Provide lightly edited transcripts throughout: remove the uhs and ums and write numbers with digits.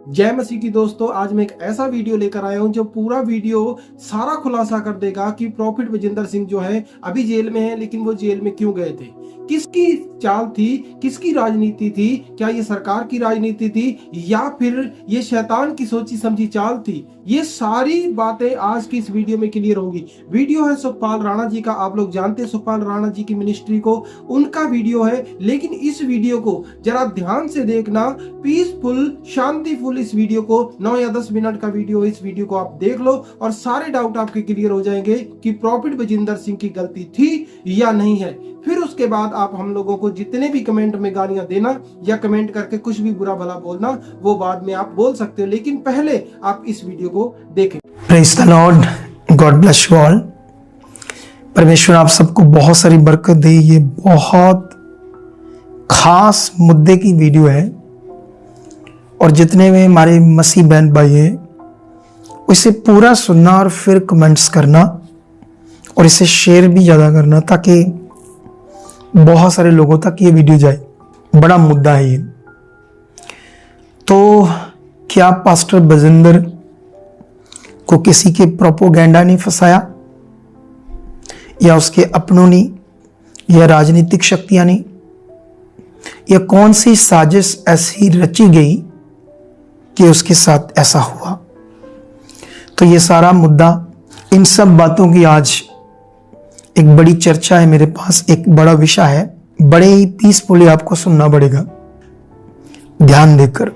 जय मसीह की दोस्तों, आज मैं एक ऐसा वीडियो लेकर आया हूं जो पूरा वीडियो सारा खुलासा कर देगा कि प्रॉफिट विजेंद्र सिंह जो है अभी जेल में है, लेकिन वो जेल में क्यों गए थे, किसकी चाल थी, किसकी राजनीति थी, क्या ये सरकार की राजनीति थी या फिर ये शैतान की सोची समझी चाल थी। ये सारी बातें आज की इस वीडियो में क्लियर होंगी। वीडियो है सुखपाल राणा जी का, आप लोग जानते हैं सुखपाल राणा जी की मिनिस्ट्री को, उनका वीडियो है, लेकिन इस वीडियो को जरा ध्यान से देखना, पीसफुल शांतिफुल इस वीडियो को 9 या 10 मिनट का वीडियो, इस वीडियो को आप देख लो और सारे डाउट आपके क्लियर हो जाएंगे कि प्रॉफिट विजेंद्र सिंह की गलती थी या नहीं है। फिर उसके बाद आप हम लोगों को जितने भी कमेंट में गालियां देना या कमेंट करके कुछ भी बुरा भला बोलना, वो बाद में आप बोल सकते हो, लेकिन पहले आप इस वीडियो को देखें। Praise the Lord, God bless you all. परमेश्वर आप सबको बहुत सारी बरकत दे। ये बहुत खास मुद्दे की वीडियो है और जितने में हमारे मसीह बहन भाई हैं इसे पूरा सुनना और फिर कमेंट्स करना और इसे शेयर भी ज़्यादा करना ताकि बहुत सारे लोगों तक ये वीडियो जाए। बड़ा मुद्दा है ये। तो क्या पास्टर बजिंदर को किसी के प्रोपोगेंडा ने फंसाया या उसके अपनों ने या राजनीतिक शक्तियां ने या कौन सी साजिश ऐसी रची गई कि उसके साथ ऐसा हुआ? तो ये सारा मुद्दा, इन सब बातों की आज एक बड़ी चर्चा है मेरे पास, एक बड़ा विषय है। बड़े ही पीसफुली आपको सुनना पड़ेगा, ध्यान देकर।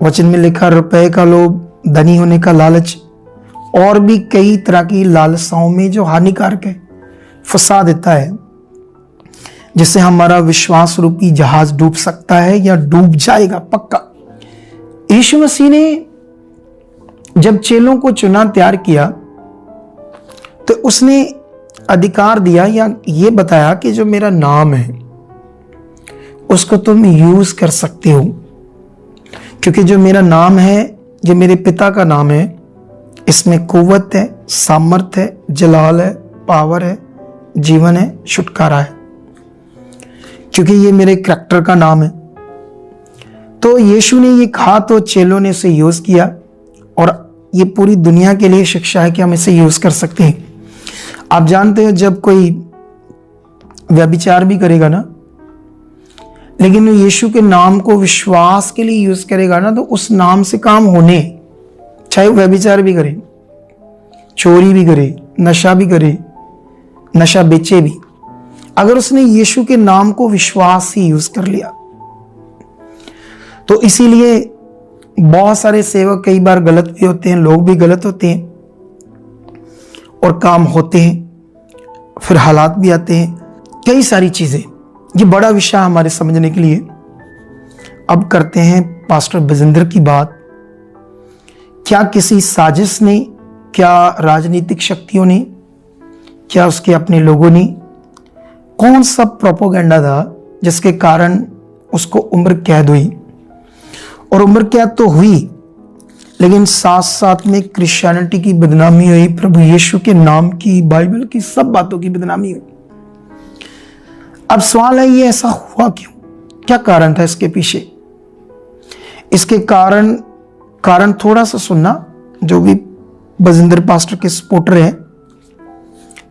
वचन में लिखा, रुपए का लोभ, धनी होने का लालच और भी कई तरह की लालसाओं में जो हानिकारक है फंसा देता है, जिससे हमारा विश्वास रूपी जहाज डूब सकता है या डूब जाएगा पक्का। यीशु मसीह ने जब चेलों को चुना, तैयार किया, तो उसने अधिकार दिया या ये बताया कि जो मेरा नाम है उसको तुम यूज कर सकते हो, क्योंकि जो मेरा नाम है, जो मेरे पिता का नाम है, इसमें कुव्वत है, सामर्थ है, जलाल है, पावर है, जीवन है, छुटकारा है, क्योंकि ये मेरे करैक्टर का नाम है। तो यीशु ने ये कहा तो चेलों ने इसे यूज किया और ये पूरी दुनिया के लिए शिक्षा है कि हम इसे यूज कर सकते हैं। आप जानते हो जब कोई व्यभिचार भी करेगा ना, लेकिन यीशु के नाम को विश्वास के लिए यूज करेगा ना, तो उस नाम से काम होने, चाहे वो व्यभिचार भी करे, चोरी भी करे, नशा भी करे, नशा बेचे भी, अगर उसने यीशु के नाम को विश्वास ही यूज कर लिया। तो इसीलिए बहुत सारे सेवक कई बार गलत भी होते हैं, लोग भी गलत होते हैं और काम होते हैं, फिर हालात भी आते हैं, कई सारी चीजें। ये बड़ा विषय हमारे समझने के लिए। अब करते हैं पास्टर बजिंदर की बात। क्या किसी साजिश ने, क्या राजनीतिक शक्तियों ने, क्या उसके अपने लोगों ने, कौन सा प्रोपोगेंडा था जिसके कारण उसको उम्र कैद हुई? और उम्र कैद तो हुई, लेकिन साथ साथ में क्रिश्चियनिटी की बदनामी हुई, प्रभु यीशु के नाम की, बाइबल की सब बातों की बदनामी हुई। अब सवाल है, ये ऐसा हुआ क्यों? क्या कारण था इसके पीछे? इसके कारण थोड़ा सा सुनना। जो भी बजिंदर पास्टर के सपोर्टर हैं,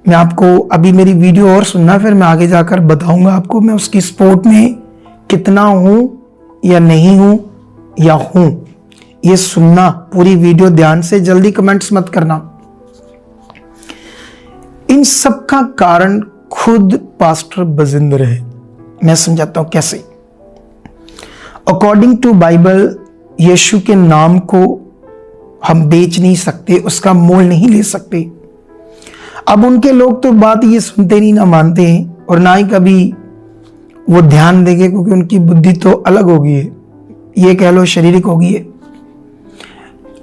मैं आपको अभी मेरी वीडियो और सुनना, फिर मैं आगे जाकर बताऊंगा आपको मैं उसकी सपोर्ट में कितना हूं या नहीं हूं या हूं। ये सुनना पूरी वीडियो ध्यान से, जल्दी कमेंट्स मत करना। इन सब का कारण खुद पास्टर बजिंदर है। मैं समझाता हूं कैसे। अकॉर्डिंग टू बाइबल, यीशु के नाम को हम बेच नहीं सकते, उसका मोल नहीं ले सकते। अब उनके लोग तो बात ये सुनते नहीं, ना मानते हैं और ना ही कभी वो ध्यान देंगे, क्योंकि उनकी बुद्धि तो अलग होगी है, ये कह लो शारीरिक होगी है।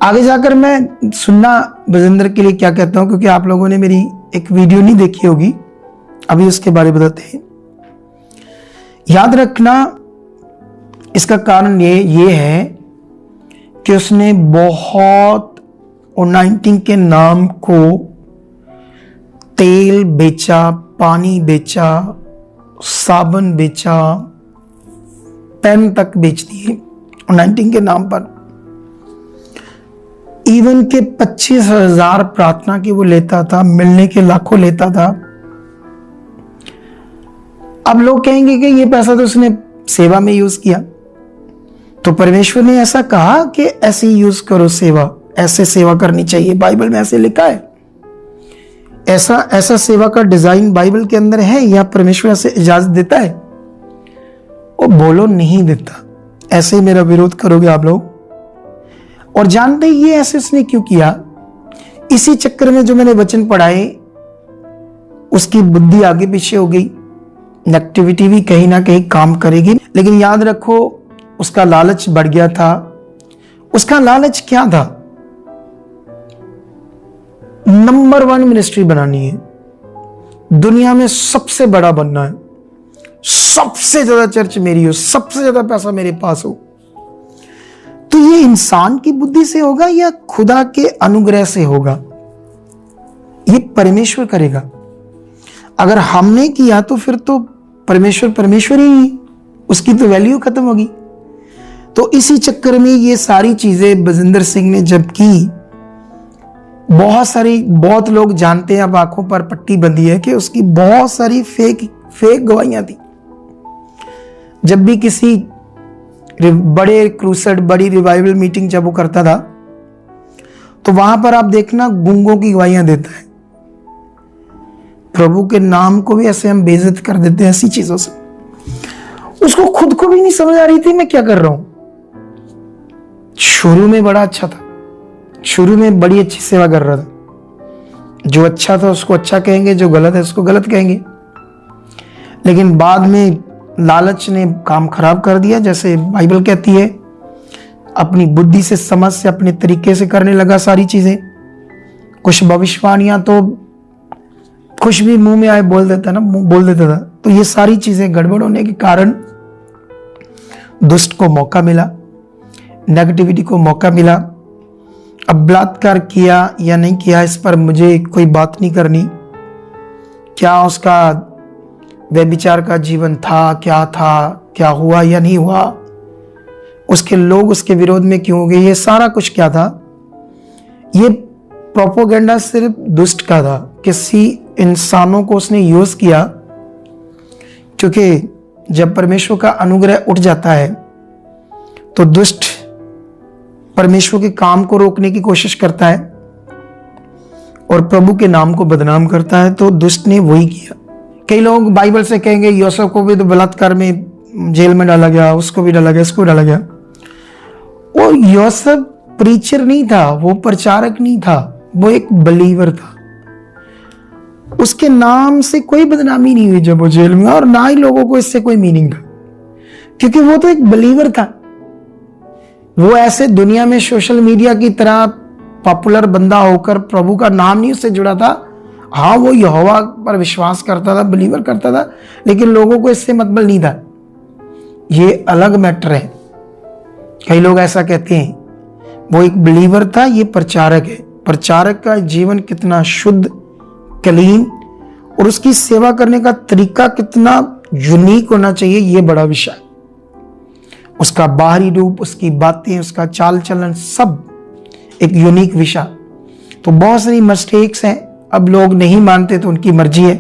आगे जाकर मैं सुनना बजिंदर के लिए क्या कहता हूं, क्योंकि आप लोगों ने मेरी एक वीडियो नहीं देखी होगी, अभी उसके बारे में बताते हैं। याद रखना, इसका कारण ये है कि उसने बहुत ओनाइंटिंग के नाम को तेल बेचा, पानी बेचा, साबुन बेचा, पेन तक बेच दिए अनॉइंटिंग के नाम पर इवन के 25,000 प्रार्थना की वो लेता था, मिलने के लाखों लेता था। अब लोग कहेंगे कि ये पैसा तो उसने सेवा में यूज किया। तो परमेश्वर ने ऐसा कहा कि ऐसे यूज करो, सेवा ऐसे सेवा करनी चाहिए, बाइबल में ऐसे लिखा है। ऐसा सेवा का डिजाइन बाइबल के अंदर है या परमेश्वर ऐसे इजाजत देता है? वो बोलो नहीं देता। ऐसे ही मेरा विरोध करोगे आप लोग। और जानते ये ऐसे उसने क्यों किया? इसी चक्कर में जो मैंने वचन पढ़ाए उसकी बुद्धि आगे पीछे हो गई, नेगेटिविटी भी कहीं ना कहीं काम करेगी। लेकिन याद रखो उसका लालच बढ़ गया था। उसका लालच क्या था? नंबर 1 मिनिस्ट्री बनानी है, दुनिया में सबसे बड़ा बनना है, सबसे ज्यादा चर्च मेरी हो, सबसे ज्यादा पैसा मेरे पास हो। तो ये इंसान की बुद्धि से होगा या खुदा के अनुग्रह से होगा? ये परमेश्वर करेगा। अगर हमने किया तो फिर तो परमेश्वर ही, उसकी तो वैल्यू खत्म होगी। तो इसी चक्कर में ये सारी चीजें बजिंदर सिंह ने जब की, बहुत लोग जानते हैं, अब आंखों पर पट्टी बंधी है कि उसकी बहुत सारी फेक गवाहियां थी। जब भी किसी बड़े क्रूसेड, बड़ी रिवाइवल मीटिंग जब वो करता था तो वहां पर आप देखना गूंगों की गवाहियां देता है। प्रभु के नाम को भी ऐसे हम बेइज्जत कर देते हैं ऐसी चीजों से। उसको खुद को भी नहीं समझ आ रही थी मैं क्या कर रहा हूं। शुरू में बड़ा अच्छा था, शुरू में बड़ी अच्छी सेवा कर रहा था। जो अच्छा था उसको अच्छा कहेंगे, जो गलत है उसको गलत कहेंगे। लेकिन बाद में लालच ने काम खराब कर दिया। जैसे बाइबल कहती है, अपनी बुद्धि से, समझ से, अपने तरीके से करने लगा सारी चीजें। कुछ भविष्यवाणियां तो कुछ भी मुंह में आए बोल देता था। तो ये सारी चीजें गड़बड़ होने के कारण दुष्ट को मौका मिला, नेगेटिविटी को मौका मिला। अब बलात्कार किया या नहीं किया इस पर मुझे कोई बात नहीं करनी। क्या उसका व्यभिचार का जीवन था, क्या हुआ या नहीं हुआ, उसके लोग उसके विरोध में क्यों हो गए, ये सारा कुछ क्या था? ये प्रोपोगेंडा सिर्फ दुष्ट का था। किसी इंसानों को उसने यूज किया, क्योंकि जब परमेश्वर का अनुग्रह उठ जाता है तो दुष्ट परमेश्वर के काम को रोकने की कोशिश करता है और प्रभु के नाम को बदनाम करता है। तो दुष्ट ने वही किया। कई लोग बाइबल से कहेंगे यूसुफ को भी तो बलात्कार में जेल में डाला गया, उसको भी डाला गया, इसको डाला गया। वो यूसुफ प्रीचर नहीं था, वो प्रचारक नहीं था, वो एक बिलीवर था। उसके नाम से कोई बदनामी नहीं हुई जब वो जेल में, और ना ही लोगों को इससे कोई मीनिंग था, क्योंकि वो तो एक बिलीवर था। वो ऐसे दुनिया में सोशल मीडिया की तरह पॉपुलर बंदा होकर प्रभु का नाम नहीं उससे जुड़ा था। हाँ, वो यहोवा पर विश्वास करता था, बिलीवर करता था, लेकिन लोगों को इससे मतलब नहीं था। ये अलग मैटर है। कई लोग ऐसा कहते हैं। वो एक बिलीवर था, ये प्रचारक है। प्रचारक का जीवन कितना शुद्ध, क्लीन, और उसकी सेवा करने का तरीका कितना यूनिक होना चाहिए, ये बड़ा विषय। उसका बाहरी रूप, उसकी बातें, उसका चाल चलन, सब एक यूनिक विषय। तो बहुत सारी मिस्टेक्स हैं। अब लोग नहीं मानते तो उनकी मर्जी है।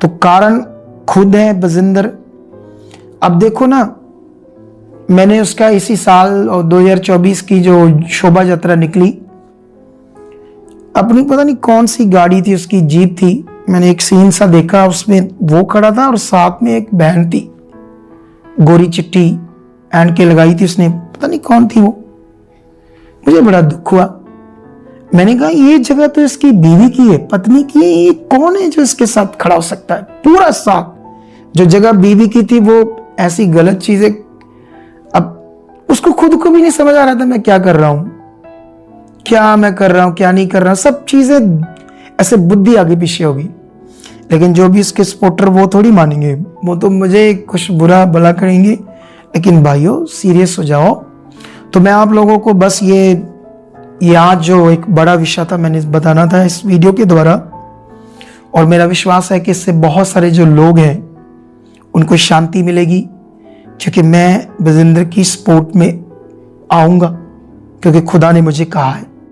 तो कारण खुद है बजिंदर। अब देखो ना, मैंने उसका इसी साल और 2024 की जो शोभा यात्रा निकली, अपनी पता नहीं कौन सी गाड़ी थी, उसकी जीप थी। मैंने एक सीन सा देखा, उसमें वो खड़ा था और साथ में एक बहन थी, गोरी चिट्टी एंड के लगाई थी उसने, पता नहीं कौन थी वो। मुझे बड़ा दुख हुआ। मैंने कहा ये जगह तो इसकी बीवी की है, पत्नी की है, ये कौन है जो इसके साथ खड़ा हो सकता है? पूरा साथ जो जगह बीवी की थी वो ऐसी गलत चीजें। अब उसको खुद को भी नहीं समझ आ रहा था मैं क्या कर रहा हूं, क्या मैं कर रहा हूं, क्या नहीं कर रहा हूं। सब चीजें ऐसे बुद्धि आगे पीछे होगी। लेकिन जो भी उसके सपोर्टर वो थोड़ी मानेंगे, वो तो मुझे कुछ बुरा भला करेंगे। लेकिन भाइयों सीरियस हो जाओ। तो मैं आप लोगों को बस ये आज जो एक बड़ा विषय था मैंने बताना था इस वीडियो के द्वारा, और मेरा विश्वास है कि इससे बहुत सारे जो लोग हैं उनको शांति मिलेगी, क्योंकि मैं बजिंदर की सपोर्ट में आऊँगा, क्योंकि खुदा ने मुझे कहा है।